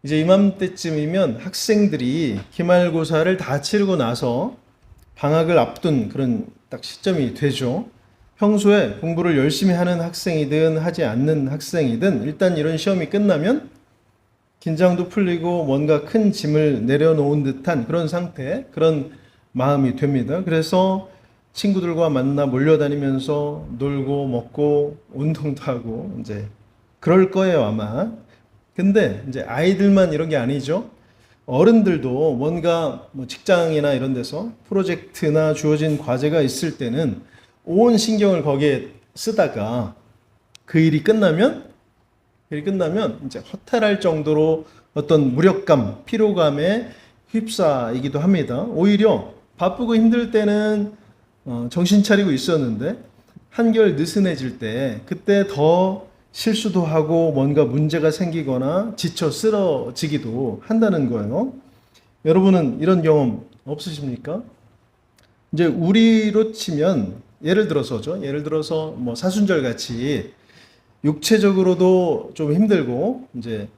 이제 이맘때쯤이면 학생들이 기말고사를 다 치르고 나서 방학을 앞둔 그런 딱 시점이 되죠. 평소에 공부를 열심히 하는 학생이든 하지 않는 학생이든 일단 이런 시험이 끝나면 긴장도 풀리고 뭔가 큰 짐을 내려놓은 듯한 그런 상태, 그런 마음이 됩니다. 그래서 친구들과 만나 몰려다니면서 놀고 먹고 운동도 하고 이제 그럴 거예요, 아마. 근데 이제 아이들만 이런 게 아니죠. 어른들도 뭔가 뭐 직장이나 이런 데서 프로젝트나 주어진 과제가 있을 때는 온 신경을 거기에 쓰다가 그 일이 끝나면 이제 허탈할 정도로 어떤 무력감, 피로감에 휩싸이기도 합니다. 오히려 바쁘고 힘들 때는 정신 차리고 있었는데 한결 느슨해질 때 그때 더 실수도 하고 뭔가 문제가 생기거나 지쳐 쓰러지기도 한다는 거예요. 여러분은 이런 경험 없으십니까? 이제 우리로 치면 예를 들어서 뭐 사순절 같이 육체적으로도 좀 힘들고 이제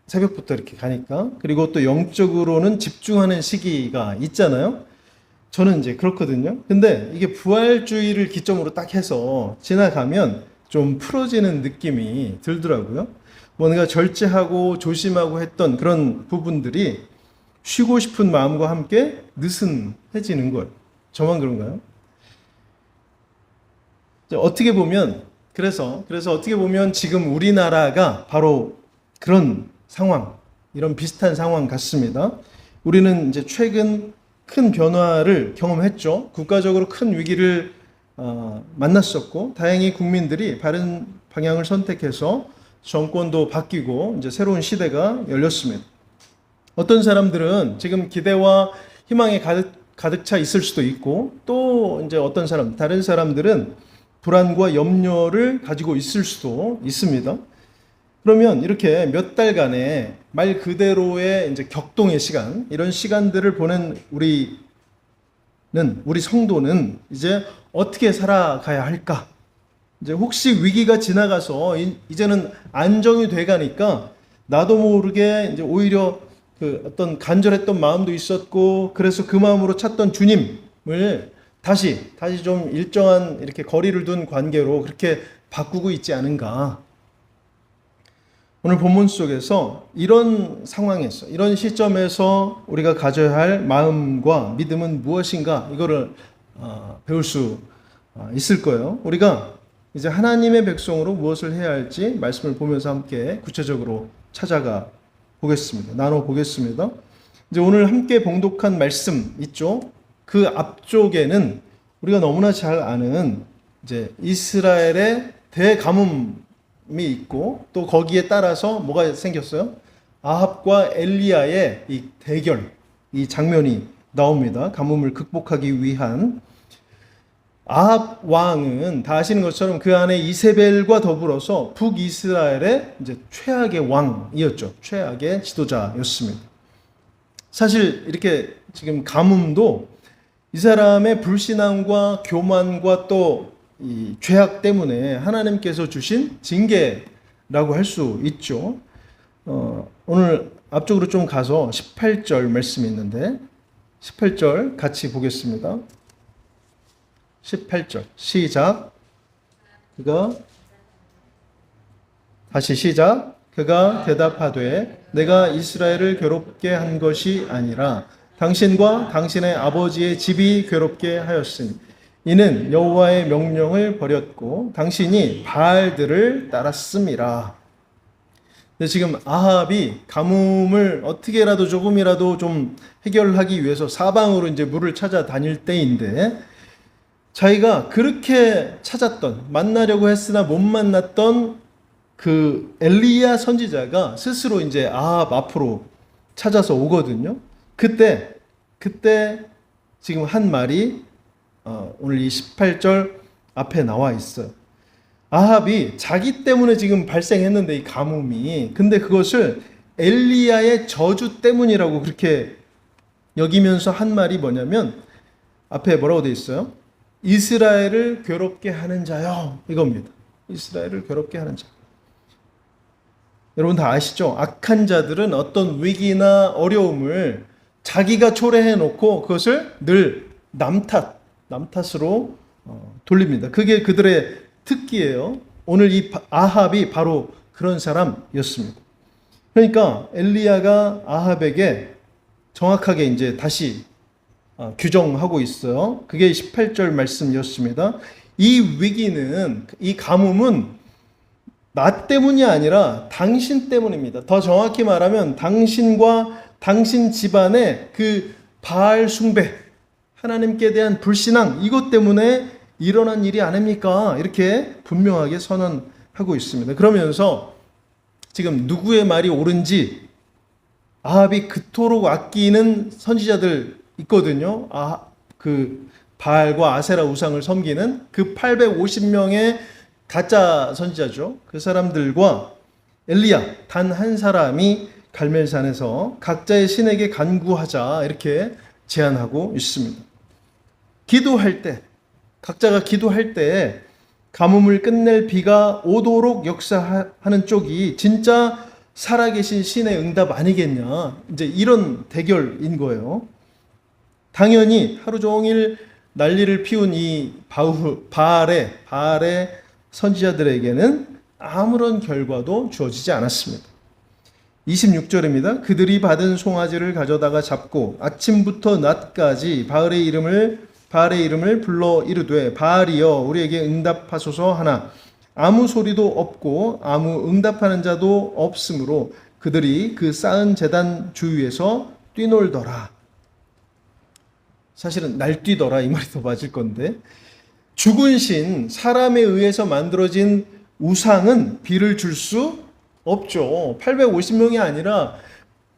새벽부터 이렇게 가니까 그리고 또 영적으로는 집중하는 시기가 있잖아요. 저는 이제 그렇거든요. 근데 이게 부활주의를 기점으로 딱 해서 지나가면 좀 풀어지는 느낌이 들더라고요. 뭔가 절제하고 조심하고 했던 그런 부분들이 쉬고 싶은 마음과 함께 느슨해지는 거예요. 저만 그런가요? 어떻게 보면 그래서 어떻게 보면 지금 우리나라가 바로 그런 상황, 이런 비슷한 상황 같습니다. 우리는 이제 최근 큰 변화를 경험했죠. 국가적으로 큰 위기를 만났었고, 다행히 국민들이 바른 방향을 선택해서 정권도 바뀌고 이제 새로운 시대가 열렸습니다. 어떤 사람들은 지금 기대와 희망에 가득 차 있을 수도 있고, 또 이제 다른 사람들은 불안과 염려를 가지고 있을 수도 있습니다. 그러면 이렇게 몇 달간의 말 그대로의 이제 격동의 시간, 이런 시간들을 보낸 우리 성도는 이제 어떻게 살아가야 할까? 이제 혹시 위기가 지나가서 이제는 안정이 돼 가니까 나도 모르게 이제 오히려 그 어떤 간절했던 마음도 있었고 그래서 그 마음으로 찾던 주님을 다시 좀 일정한 이렇게 거리를 둔 관계로 그렇게 바꾸고 있지 않은가. 오늘 본문 속에서 이런 상황에서, 이런 시점에서 우리가 가져야 할 마음과 믿음은 무엇인가, 이거를 배울 수 있을 거예요. 우리가 이제 하나님의 백성으로 무엇을 해야 할지 말씀을 보면서 함께 구체적으로 찾아가 보겠습니다. 나눠 보겠습니다. 이제 오늘 함께 봉독한 말씀 있죠? 그 앞쪽에는 우리가 너무나 잘 아는 이제 이스라엘의 대가뭄이 있고 또 거기에 따라서 뭐가 생겼어요? 아합과 엘리야의 이 대결, 이 장면이 나옵니다. 가뭄을 극복하기 위한 아합 왕은 다 아시는 것처럼 그 안에 이세벨과 더불어서 북이스라엘의 이제 최악의 왕이었죠. 최악의 지도자였습니다. 사실 이렇게 지금 가뭄도 이 사람의 불신앙과 교만과 또 이 죄악 때문에 하나님께서 주신 징계라고 할 수 있죠. 오늘 앞쪽으로 좀 가서 18절 말씀이 있는데 18절 같이 보겠습니다. 18절 시작. 그가 대답하되 내가 이스라엘을 괴롭게 한 것이 아니라 당신과 당신의 아버지의 집이 괴롭게 하였으니 이는 여호와의 명령을 버렸고 당신이 바알들을 따랐음이라. 근데 지금 아합이 가뭄을 어떻게라도 조금이라도 좀 해결하기 위해서 사방으로 이제 물을 찾아 다닐 때인데 자기가 그렇게 찾았던, 만나려고 했으나 못 만났던 그 엘리야 선지자가 스스로 이제 아합 앞으로 찾아서 오거든요. 그때 지금 한 말이 오늘 이 18절 앞에 나와 있어요. 아합이 자기 때문에 지금 발생했는데 이 가뭄이, 근데 그것을 엘리야의 저주 때문이라고 그렇게 여기면서 한 말이 뭐냐면 앞에 뭐라고 돼 있어요? 이스라엘을 괴롭게 하는 자요, 이겁니다. 이스라엘을 괴롭게 하는 자. 여러분 다 아시죠? 악한 자들은 어떤 위기나 어려움을 자기가 초래해 놓고 그것을 늘 남탓으로 돌립니다. 그게 그들의 특기예요. 오늘 이 아합이 바로 그런 사람이었습니다. 그러니까 엘리야가 아합에게 정확하게 이제 다시 규정하고 있어요. 그게 18절 말씀이었습니다. 이 위기는, 이 가뭄은 나 때문이 아니라 당신 때문입니다. 더 정확히 말하면 당신과 당신 집안의 그 바알 숭배, 하나님께 대한 불신앙, 이것 때문에 일어난 일이 아닙니까? 이렇게 분명하게 선언하고 있습니다. 그러면서 지금 누구의 말이 옳은지 아합이 그토록 아끼는 선지자들 있거든요. 그 바알과 아세라 우상을 섬기는 그 850명의 가짜 선지자죠. 그 사람들과 엘리야 단 한 사람이 갈멜산에서 각자의 신에게 간구하자 이렇게 제안하고 있습니다. 기도할 때, 각자가 기도할 때 가뭄을 끝낼 비가 오도록 역사하는 쪽이 진짜 살아계신 신의 응답 아니겠냐. 이제 이런 대결인 거예요. 당연히 하루 종일 난리를 피운 이 바알의 선지자들에게는 아무런 결과도 주어지지 않았습니다. 26절입니다. 그들이 받은 송아지를 가져다가 잡고 아침부터 낮까지 바알의 이름을 불러 이르되 바알이여 우리에게 응답하소서 하나 아무 소리도 없고 아무 응답하는 자도 없으므로 그들이 그 쌓은 제단 주위에서 뛰놀더라. 사실은 날뛰더라 이 말이 더 맞을 건데, 죽은 신, 사람에 의해서 만들어진 우상은 비를 줄 수 없죠. 850명이 아니라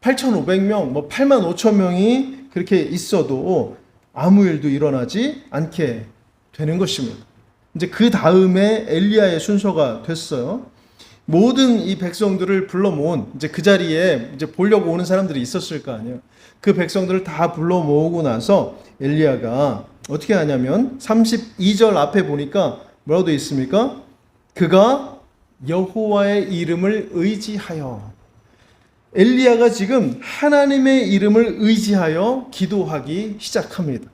8,500명, 85,000명이 그렇게 있어도 아무 일도 일어나지 않게 되는 것입니다. 이제 그 다음에 엘리야의 순서가 됐어요. 모든 이 백성들을 불러 모은, 이제 그 자리에 이제 보려고 오는 사람들이 있었을 거 아니에요. 그 백성들을 다 불러 모으고 나서 엘리야가 어떻게 하냐면 32절 앞에 보니까 뭐라고 되어 있습니까? 그가 여호와의 이름을 의지하여. 엘리야가 지금 하나님의 이름을 의지하여 기도하기 시작합니다.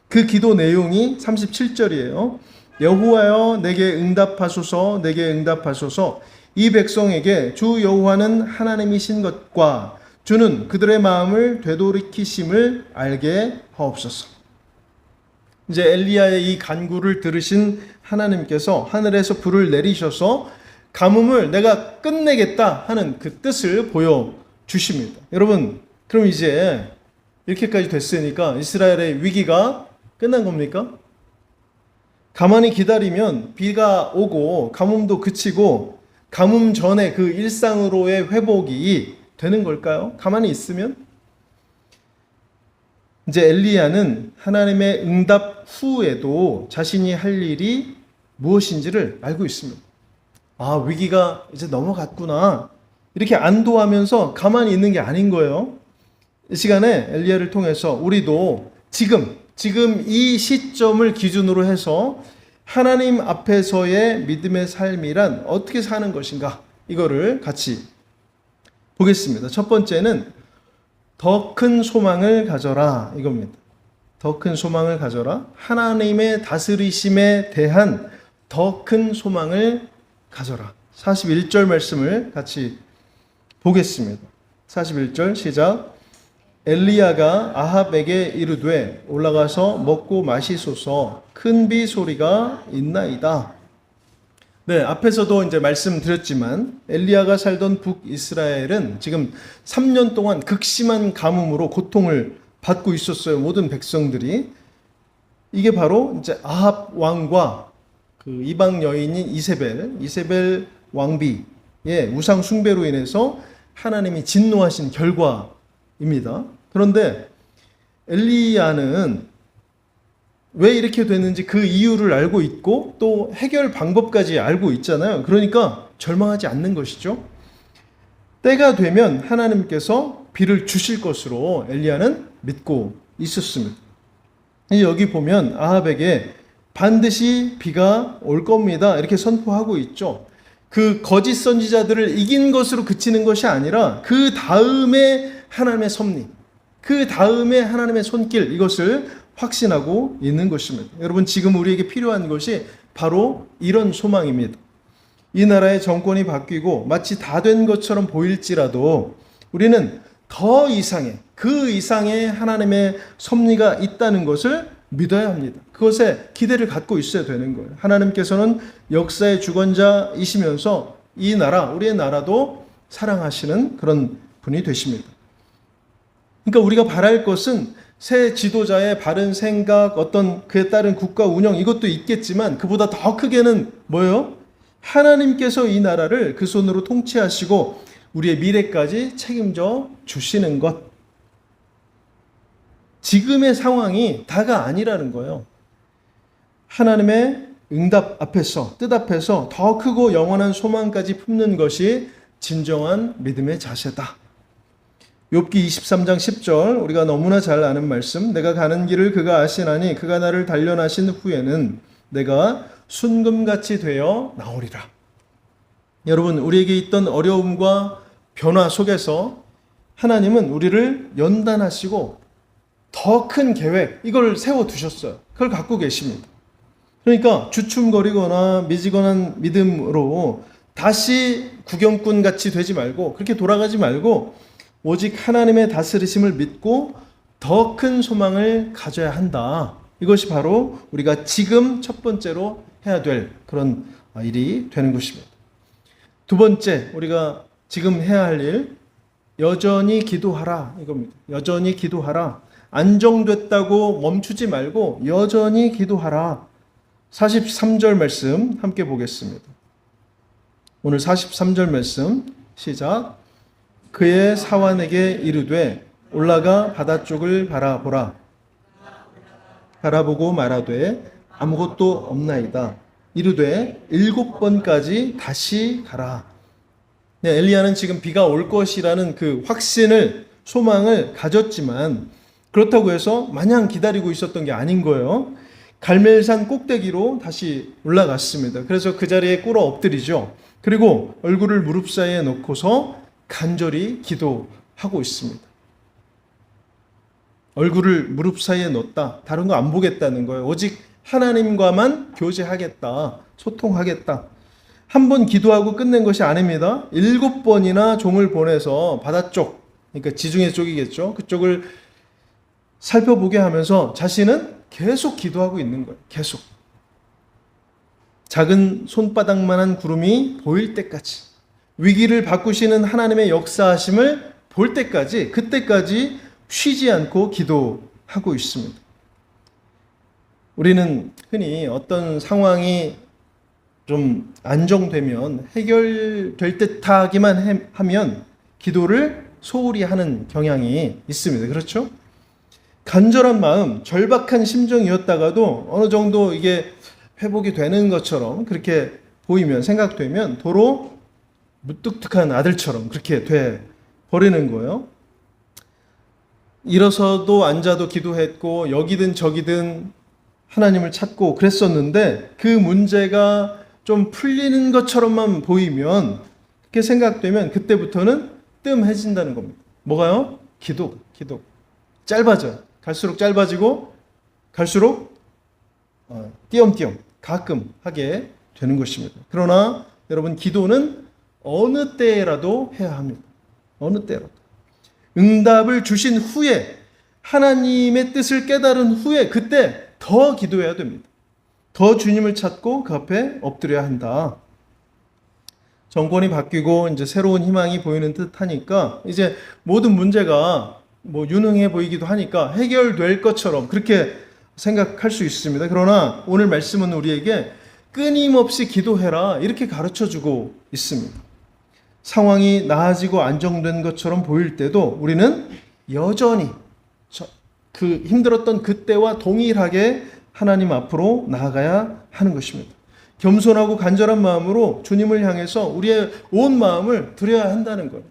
그 기도 내용이 37절이에요. 여호와여 내게 응답하소서, 내게 응답하소서. 이 백성에게 주 여호와는 하나님이신 것과 주는 그들의 마음을 되돌이키심을 알게 하옵소서. 이제 엘리야의 이 간구를 들으신 하나님께서 하늘에서 불을 내리셔서 가뭄을 내가 끝내겠다 하는 그 뜻을 보여주십니다. 여러분, 그럼 이제 이렇게까지 됐으니까 이스라엘의 위기가 끝난 겁니까? 가만히 기다리면 비가 오고 가뭄도 그치고 가뭄 전에 그 일상으로의 회복이 되는 걸까요? 가만히 있으면? 이제 엘리야는 하나님의 응답 후에도 자신이 할 일이 무엇인지를 알고 있습니다. 아, 위기가 이제 넘어갔구나. 이렇게 안도하면서 가만히 있는 게 아닌 거예요. 이 시간에 엘리야를 통해서 우리도 지금 이 시점을 기준으로 해서 하나님 앞에서의 믿음의 삶이란 어떻게 사는 것인가, 이거를 같이 보겠습니다. 첫 번째는 더 큰 소망을 가져라, 이겁니다. 더 큰 소망을 가져라. 하나님의 다스리심에 대한 더 큰 소망을 가져라. 41절 말씀을 같이 보겠습니다. 41절 시작. 엘리야가 아합에게 이르되 올라가서 먹고 마시소서, 큰 비 소리가 있나이다. 네, 앞에서도 이제 말씀드렸지만 엘리야가 살던 북이스라엘은 지금 3년 동안 극심한 가뭄으로 고통을 받고 있었어요. 모든 백성들이. 이게 바로 이제 아합 왕과 그 이방 여인인 이세벨 왕비의 우상 숭배로 인해서 하나님이 진노하신 결과입니다. 그런데 엘리야는 왜 이렇게 됐는지 그 이유를 알고 있고 또 해결 방법까지 알고 있잖아요. 그러니까 절망하지 않는 것이죠. 때가 되면 하나님께서 비를 주실 것으로 엘리야는 믿고 있었습니다. 여기 보면 아합에게 반드시 비가 올 겁니다, 이렇게 선포하고 있죠. 그 거짓 선지자들을 이긴 것으로 그치는 것이 아니라 그 다음에 하나님의 섭리, 그 다음에 하나님의 손길, 이것을 확신하고 있는 것입니다. 여러분, 지금 우리에게 필요한 것이 바로 이런 소망입니다. 이 나라의 정권이 바뀌고 마치 다 된 것처럼 보일지라도 우리는 더 이상의, 그 이상의 하나님의 섭리가 있다는 것을 믿어야 합니다. 그것에 기대를 갖고 있어야 되는 거예요. 하나님께서는 역사의 주권자이시면서 이 나라, 우리의 나라도 사랑하시는 그런 분이 되십니다. 그러니까 우리가 바랄 것은 새 지도자의 바른 생각, 어떤 그에 따른 국가 운영, 이것도 있겠지만 그보다 더 크게는 뭐예요? 하나님께서 이 나라를 그 손으로 통치하시고 우리의 미래까지 책임져 주시는 것. 지금의 상황이 다가 아니라는 거예요. 하나님의 응답 앞에서, 뜻 앞에서 더 크고 영원한 소망까지 품는 것이 진정한 믿음의 자세다. 욥기 23장 10절, 우리가 너무나 잘 아는 말씀. 내가 가는 길을 그가 아시나니 그가 나를 단련하신 후에는 내가 순금같이 되어 나오리라. 여러분, 우리에게 있던 어려움과 변화 속에서 하나님은 우리를 연단하시고 더 큰 계획, 이걸 세워두셨어요. 그걸 갖고 계십니다. 그러니까 주춤거리거나 미지근한 믿음으로 다시 구경꾼 같이 되지 말고, 그렇게 돌아가지 말고 오직 하나님의 다스리심을 믿고 더 큰 소망을 가져야 한다. 이것이 바로 우리가 지금 첫 번째로 해야 될 그런 일이 되는 것입니다. 두 번째, 우리가 지금 해야 할 일, 여전히 기도하라, 이겁니다. 여전히 기도하라. 안정됐다고 멈추지 말고 여전히 기도하라. 43절 말씀 함께 보겠습니다. 오늘 43절 말씀 시작. 그의 사환에게 이르되 올라가 바다 쪽을 바라보라. 바라보고 말하되 아무것도 없나이다. 이르되 7번까지 다시 가라. 네, 엘리야는 지금 비가 올 것이라는 그 확신을, 소망을 가졌지만 그렇다고 해서 마냥 기다리고 있었던 게 아닌 거예요. 갈멜산 꼭대기로 다시 올라갔습니다. 그래서 그 자리에 꿇어 엎드리죠. 그리고 얼굴을 무릎 사이에 놓고서 간절히 기도하고 있습니다. 얼굴을 무릎 사이에 놓다. 다른 거 안 보겠다는 거예요. 오직 하나님과만 교제하겠다. 소통하겠다. 한 번 기도하고 끝낸 것이 아닙니다. 7번이나 종을 보내서 바다 쪽, 그러니까 지중해 쪽이겠죠. 그쪽을 살펴보게 하면서 자신은 계속 기도하고 있는 거예요. 계속. 작은 손바닥만한 구름이 보일 때까지, 위기를 바꾸시는 하나님의 역사하심을 볼 때까지, 그때까지 쉬지 않고 기도하고 있습니다. 우리는 흔히 어떤 상황이 좀 안정되면, 해결될 듯하기만 하면 기도를 소홀히 하는 경향이 있습니다. 그렇죠? 간절한 마음, 절박한 심정이었다가도 어느 정도 이게 회복이 되는 것처럼 그렇게 보이면, 생각되면 도로 무뚝뚝한 아들처럼 그렇게 돼 버리는 거예요. 일어서도 앉아도 기도했고 여기든 저기든 하나님을 찾고 그랬었는데 그 문제가 좀 풀리는 것처럼만 보이면, 그렇게 생각되면 그때부터는 뜸해진다는 겁니다. 뭐가요? 기도. 짧아져요. 갈수록 짧아지고 갈수록 띄엄띄엄 가끔 하게 되는 것입니다. 그러나 여러분, 기도는 어느 때라도 해야 합니다. 어느 때라도. 응답을 주신 후에, 하나님의 뜻을 깨달은 후에, 그때 더 기도해야 됩니다. 더 주님을 찾고 그 앞에 엎드려야 한다. 정권이 바뀌고 이제 새로운 희망이 보이는 듯 하니까 이제 모든 문제가 유능해 보이기도 하니까 해결될 것처럼 그렇게 생각할 수 있습니다. 그러나 오늘 말씀은 우리에게 끊임없이 기도해라, 이렇게 가르쳐 주고 있습니다. 상황이 나아지고 안정된 것처럼 보일 때도 우리는 여전히 그 힘들었던 그때와 동일하게 하나님 앞으로 나아가야 하는 것입니다. 겸손하고 간절한 마음으로 주님을 향해서 우리의 온 마음을 드려야 한다는 거예요.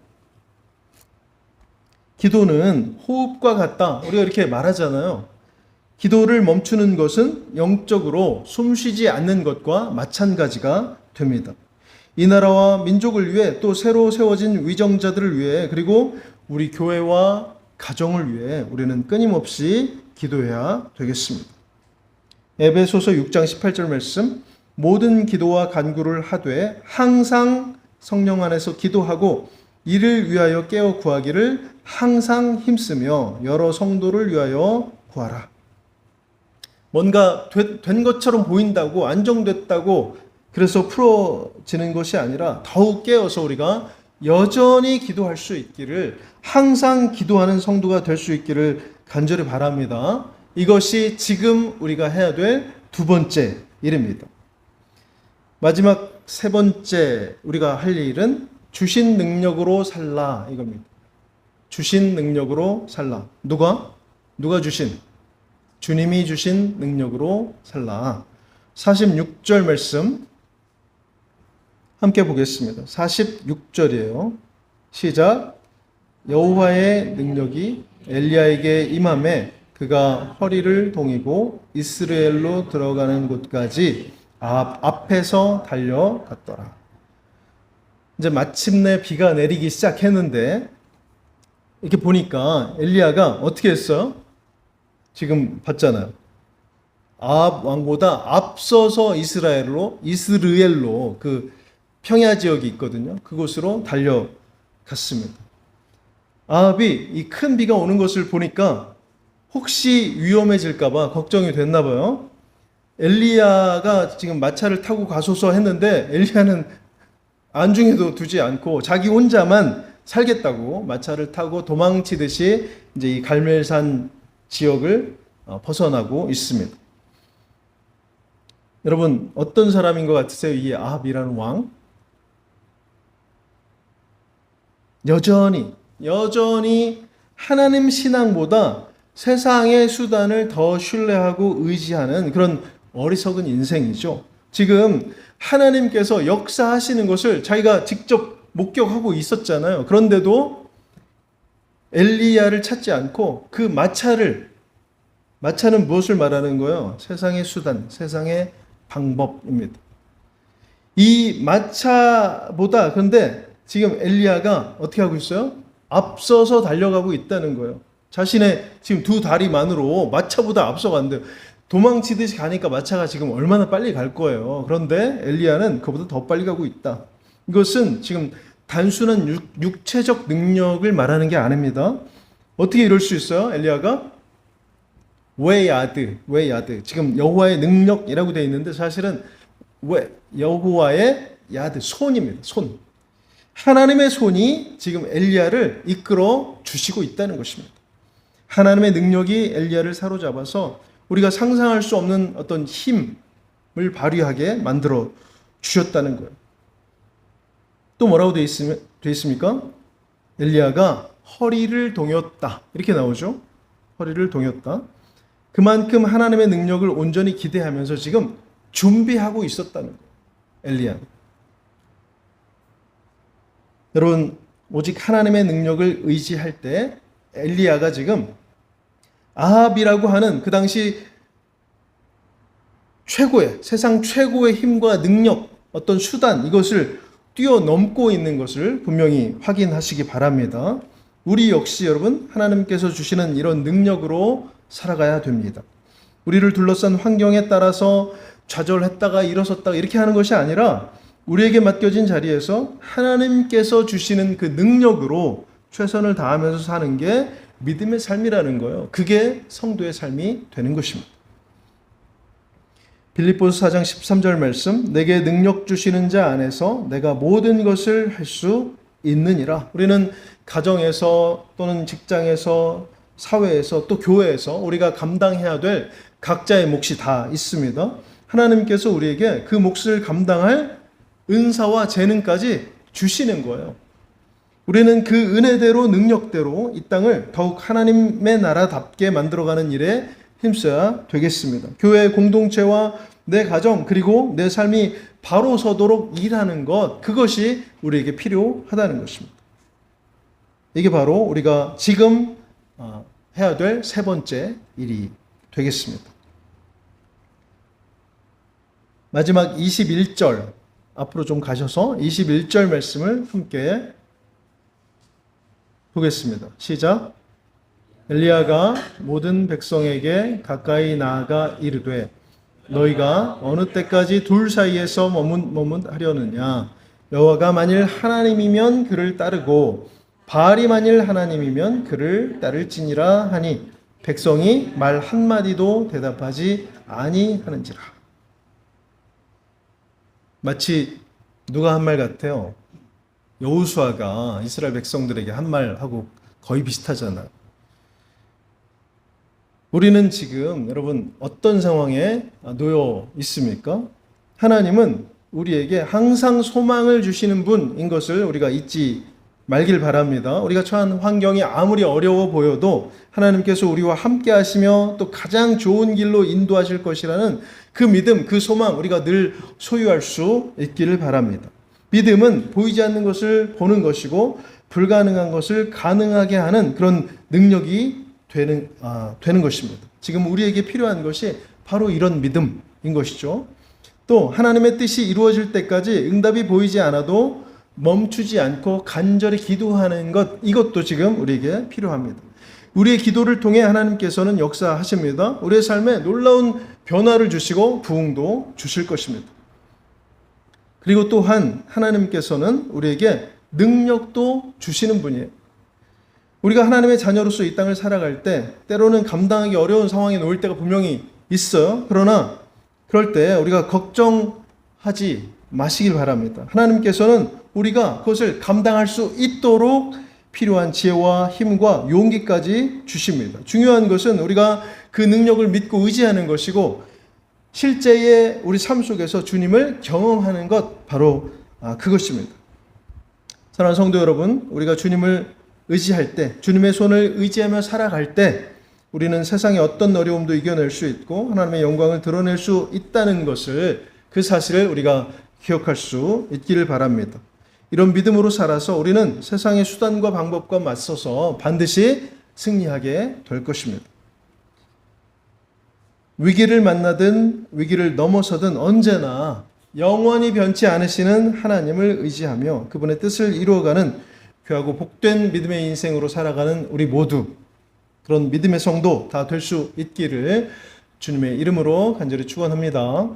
기도는 호흡과 같다, 우리가 이렇게 말하잖아요. 기도를 멈추는 것은 영적으로 숨쉬지 않는 것과 마찬가지가 됩니다. 이 나라와 민족을 위해 또 새로 세워진 위정자들을 위해 그리고 우리 교회와 가정을 위해 우리는 끊임없이 기도해야 되겠습니다. 에베소서 6장 18절 말씀 모든 기도와 간구를 하되 항상 성령 안에서 기도하고 이를 위하여 깨어 구하기를 항상 힘쓰며 여러 성도를 위하여 구하라. 뭔가 된 것처럼 보인다고 안정됐다고 그래서 풀어지는 것이 아니라 더욱 깨어서 우리가 여전히 기도할 수 있기를 항상 기도하는 성도가 될 수 있기를 간절히 바랍니다. 이것이 지금 우리가 해야 될 두 번째 일입니다. 마지막 세 번째 우리가 할 일은 주신 능력으로 살라 이겁니다. 주신 능력으로 살라. 누가 주신? 주님이 주신 능력으로 살라. 46절 말씀 함께 보겠습니다. 46절이에요. 시작. 여호와의 능력이 엘리야에게 임함에 그가 허리를 동이고 이스라엘로 들어가는 곳까지 앞에서 달려갔더라. 이제 마침내 비가 내리기 시작했는데 이렇게 보니까 엘리야가 어떻게 했어요? 지금 봤잖아요. 아합 왕보다 앞서서 이스라엘로 그 평야 지역이 있거든요. 그곳으로 달려갔습니다. 아합이 이 큰 비가 오는 것을 보니까 혹시 위험해질까봐 걱정이 됐나 봐요. 엘리야가 지금 마차를 타고 가소서 했는데 엘리야는 안중에도 두지 않고 자기 혼자만 살겠다고 마차를 타고 도망치듯이 이제 이 갈멜산 지역을 벗어나고 있습니다. 여러분 어떤 사람인 것 같으세요? 이 아합이라는 왕? 여전히 하나님 신앙보다 세상의 수단을 더 신뢰하고 의지하는 그런 어리석은 인생이죠. 지금 하나님께서 역사하시는 것을 자기가 직접 목격하고 있었잖아요. 그런데도 엘리야를 찾지 않고 그 마차는 무엇을 말하는 거예요? 세상의 수단, 세상의 방법입니다. 이 마차보다 그런데 지금 엘리야가 어떻게 하고 있어요? 앞서서 달려가고 있다는 거예요. 자신의 지금 두 다리만으로 마차보다 앞서간대요. 도망치듯이 가니까 마차가 지금 얼마나 빨리 갈 거예요. 그런데 엘리야는 그보다 더 빨리 가고 있다. 이것은 지금 단순한 육체적 능력을 말하는 게 아닙니다. 어떻게 이럴 수 있어요? 엘리야가 웨야드 지금 여호와의 능력이라고 되어 있는데 사실은 여호와의 야드 손입니다. 손. 하나님의 손이 지금 엘리야를 이끌어 주시고 있다는 것입니다. 하나님의 능력이 엘리야를 사로잡아서 우리가 상상할 수 없는 어떤 힘을 발휘하게 만들어 주셨다는 거예요. 또 뭐라고 되어 있습니까? 엘리야가 허리를 동였다. 이렇게 나오죠. 허리를 동였다. 그만큼 하나님의 능력을 온전히 기대하면서 지금 준비하고 있었다는 거예요. 엘리야. 여러분 오직 하나님의 능력을 의지할 때 엘리야가 지금 아합이라고 하는 그 당시 세상 최고의 힘과 능력, 어떤 수단 이것을 뛰어넘고 있는 것을 분명히 확인하시기 바랍니다. 우리 역시 여러분 하나님께서 주시는 이런 능력으로 살아가야 됩니다. 우리를 둘러싼 환경에 따라서 좌절했다가 일어섰다가 이렇게 하는 것이 아니라 우리에게 맡겨진 자리에서 하나님께서 주시는 그 능력으로 최선을 다하면서 사는 게 믿음의 삶이라는 거예요. 그게 성도의 삶이 되는 것입니다. 빌립보서 4장 13절 말씀 내게 능력 주시는 자 안에서 내가 모든 것을 할 수 있느니라. 우리는 가정에서 또는 직장에서 사회에서 또 교회에서 우리가 감당해야 될 각자의 몫이 다 있습니다. 하나님께서 우리에게 그 몫을 감당할 은사와 재능까지 주시는 거예요. 우리는 그 은혜대로 능력대로 이 땅을 더욱 하나님의 나라답게 만들어가는 일에 힘써야 되겠습니다. 교회 공동체와 내 가정 그리고 내 삶이 바로 서도록 일하는 것 그것이 우리에게 필요하다는 것입니다. 이게 바로 우리가 지금 해야 될 세 번째 일이 되겠습니다. 마지막 21절 앞으로 좀 가셔서 21절 말씀을 함께 보겠습니다. 시작. 엘리야가 모든 백성에게 가까이 나아가 이르되 너희가 어느 때까지 둘 사이에서 머뭇하려느냐. 여호와가 만일 하나님이면 그를 따르고 바알이 만일 하나님이면 그를 따를지니라 하니 백성이 말 한마디도 대답하지 아니하는지라. 마치 누가 한 말 같아요. 여호수아가 이스라엘 백성들에게 한 말하고 거의 비슷하잖아요. 우리는 지금 여러분 어떤 상황에 놓여 있습니까? 하나님은 우리에게 항상 소망을 주시는 분인 것을 우리가 잊지 말길 바랍니다. 우리가 처한 환경이 아무리 어려워 보여도 하나님께서 우리와 함께 하시며 또 가장 좋은 길로 인도하실 것이라는 그 믿음, 그 소망 우리가 늘 소유할 수 있기를 바랍니다. 믿음은 보이지 않는 것을 보는 것이고 불가능한 것을 가능하게 하는 그런 능력이 되는 것입니다. 지금 우리에게 필요한 것이 바로 이런 믿음인 것이죠. 또 하나님의 뜻이 이루어질 때까지 응답이 보이지 않아도 멈추지 않고 간절히 기도하는 것, 이것도 지금 우리에게 필요합니다. 우리의 기도를 통해 하나님께서는 역사하십니다. 우리의 삶에 놀라운 변화를 주시고 부흥도 주실 것입니다. 그리고 또한 하나님께서는 우리에게 능력도 주시는 분이에요. 우리가 하나님의 자녀로서 이 땅을 살아갈 때 때로는 감당하기 어려운 상황에 놓일 때가 분명히 있어요. 그러나 그럴 때 우리가 걱정하지 마시길 바랍니다. 하나님께서는 우리가 그것을 감당할 수 있도록 필요한 지혜와 힘과 용기까지 주십니다. 중요한 것은 우리가 그 능력을 믿고 의지하는 것이고 실제의 우리 삶 속에서 주님을 경험하는 것, 바로 그것입니다. 사랑하는 성도 여러분, 우리가 주님을 의지할 때, 주님의 손을 의지하며 살아갈 때 우리는 세상의 어떤 어려움도 이겨낼 수 있고 하나님의 영광을 드러낼 수 있다는 것을, 그 사실을 우리가 기억할 수 있기를 바랍니다. 이런 믿음으로 살아서 우리는 세상의 수단과 방법과 맞서서 반드시 승리하게 될 것입니다. 위기를 만나든 위기를 넘어서든 언제나 영원히 변치 않으시는 하나님을 의지하며 그분의 뜻을 이루어가는 귀하고 복된 믿음의 인생으로 살아가는 우리 모두, 그런 믿음의 성도 다 될 수 있기를 주님의 이름으로 간절히 축원합니다.